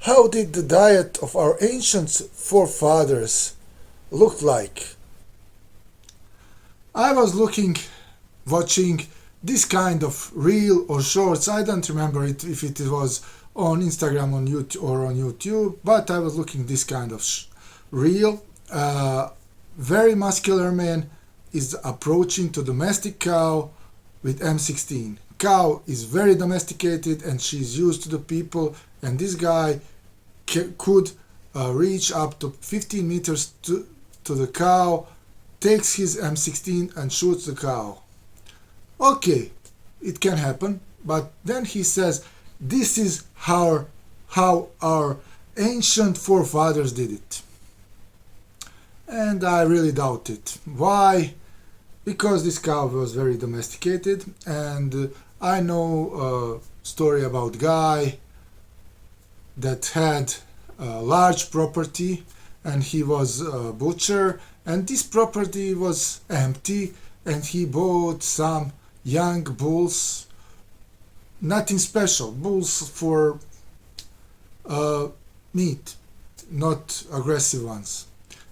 How did the diet of our ancient forefathers look like? I was watching this kind of reel or shorts. I don't remember if it was on Instagram on YouTube or on YouTube, but I was looking this kind of reel. Very muscular man is approaching to domestic cow with M16. Cow is very domesticated and she's used to the people, and this guy could reach up to 15 meters to the cow, takes his M16 and shoots the cow. Okay, it can happen, but then he says this is how our ancient forefathers did it. And I really doubt it. Why? Because this cow was very domesticated, and I know a story about a guy that had a large property and he was a butcher, and this property was empty, and he bought some young bulls, nothing special, bulls for meat, not aggressive ones.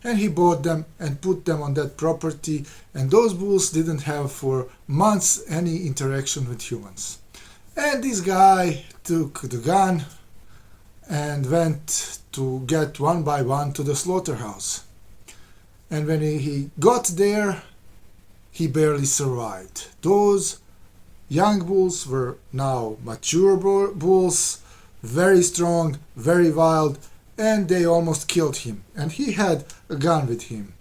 And he bought them and put them on that property, and those bulls didn't have for months any interaction with humans. And this guy took the gun and went to get one by one to the slaughterhouse. And when he got there, he barely survived. Those young bulls were now mature bulls, very strong, very wild, and they almost killed him. And he had a gun with him.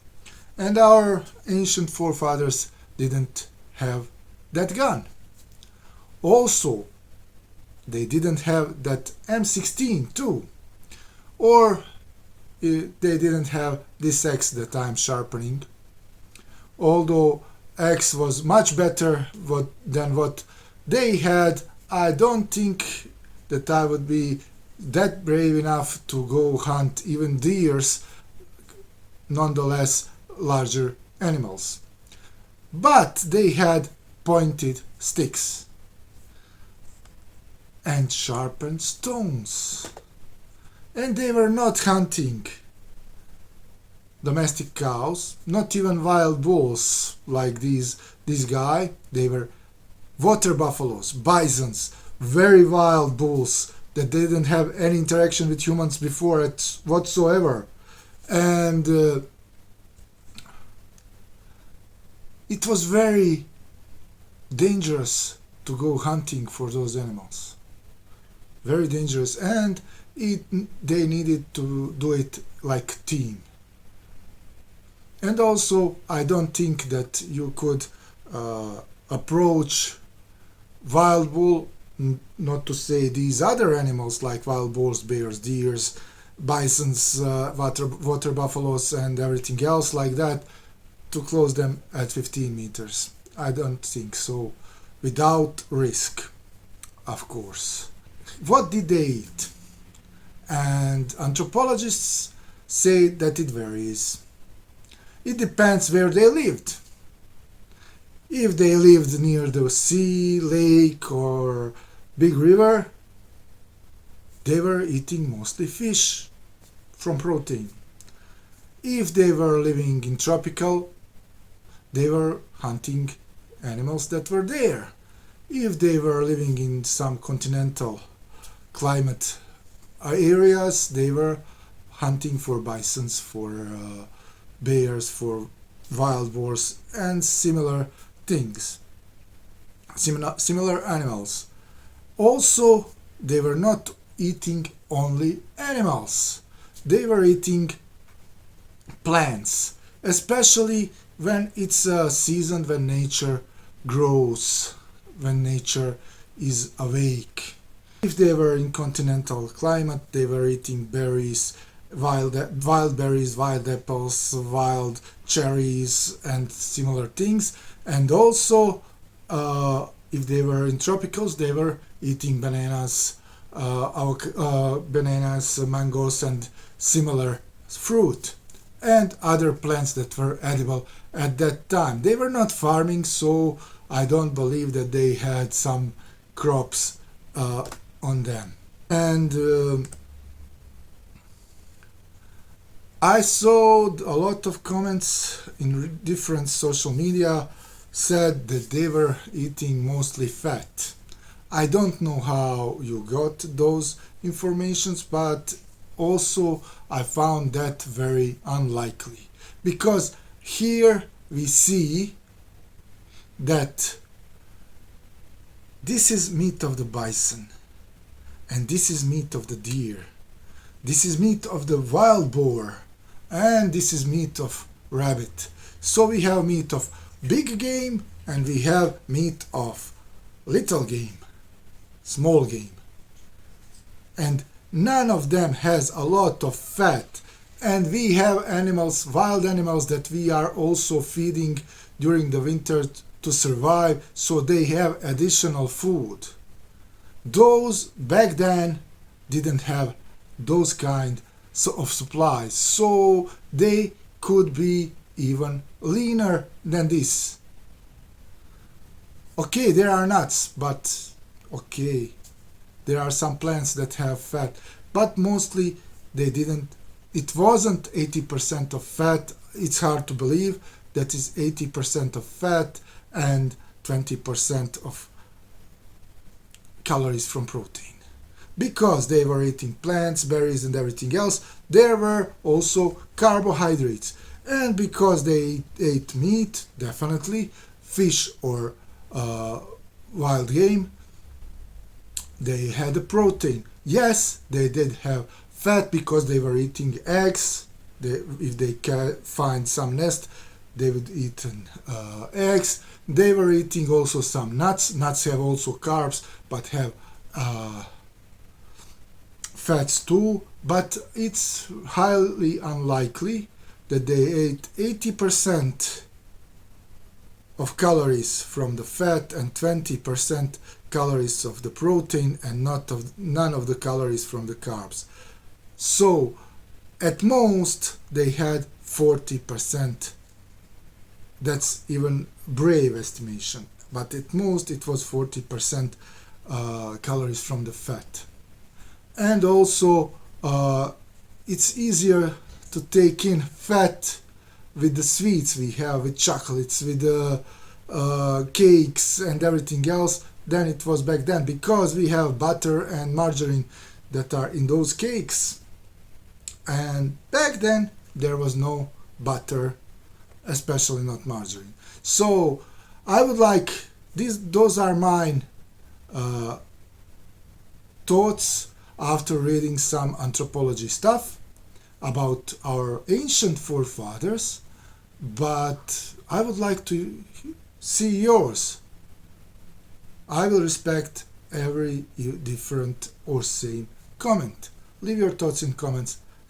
And our ancient forefathers didn't have that gun. Also, they didn't have that M16 too. Or they didn't have this axe that I'm sharpening. Although axe was much better than what they had, I don't think that I would be that brave enough to go hunt even deers, nonetheless larger animals. But they had pointed sticks and sharpened stones. And they were not hunting domestic cows, not even wild bulls like this guy. They were water buffaloes, bisons, very wild bulls that didn't have any interaction with humans before whatsoever. And it was very dangerous to go hunting for those animals. Very dangerous, and they needed to do it like team. And also, I don't think that you could approach wild bull, not to say these other animals like wild bulls, bears, deers, bisons, water buffaloes, and everything else like that, to close them at 15 meters. I don't think so, without risk, of course. What did they eat? And anthropologists say that it varies. It depends where they lived. If they lived near the sea, lake, or big river, they were eating mostly fish from protein. If they were living in tropical, they were hunting animals that were there. If they were living in some continental climate areas, they were hunting for bisons, for bears, for wild boars, and similar things, similar animals. Also, they were not eating only animals. They were eating plants, especially when it's a season when nature grows, when nature is awake. If they were in continental climate, they were eating berries, wild berries, wild apples, wild cherries, and similar things. And also, if they were in tropicals, they were eating bananas, bananas, mangoes, and similar fruit, and other plants that were edible at that time. They were not farming, so I don't believe that they had some crops on them. And I saw a lot of comments in different social media said that they were eating mostly fat. I don't know how you got those informations, but also I found that very unlikely because here we see that this is meat of the bison and this is meat of the deer. This is meat of the wild boar and this is meat of rabbit. So we have meat of big game and we have meat of little game, small game. And none of them has a lot of fat. And we have animals, wild animals that we are also feeding during the winter to survive, so they have additional food. Those back then didn't have those kind of supplies, so they could be even leaner than this. Okay, there are nuts, but okay, there are some plants that have fat, but mostly they didn't. It wasn't 80% of fat. It's hard to believe that is 80% of fat and 20% of calories from protein. Because they were eating plants, berries and everything else, there were also carbohydrates. And because they ate meat, definitely, fish or wild game, they had a protein. Yes, they did have fat because they were eating eggs. If they can find some nest, they would eat eggs. They were eating also some nuts. Nuts have also carbs, but have fats too. But it's highly unlikely that they ate 80% of calories from the fat and 20% calories of the protein and none of the calories from the carbs. So at most they had 40%. That's even brave estimation, but at most it was 40% calories from the fat. And also it's easier to take in fat with the sweets we have, with chocolates, with cakes and everything else than it was back then, because we have butter and margarine that are in those cakes. And back then there was no butter, especially not margarine. So I would like those are mine thoughts after reading some anthropology stuff about our ancient forefathers, but I would like to see yours. I will respect every different or same comment. Leave your thoughts in comments.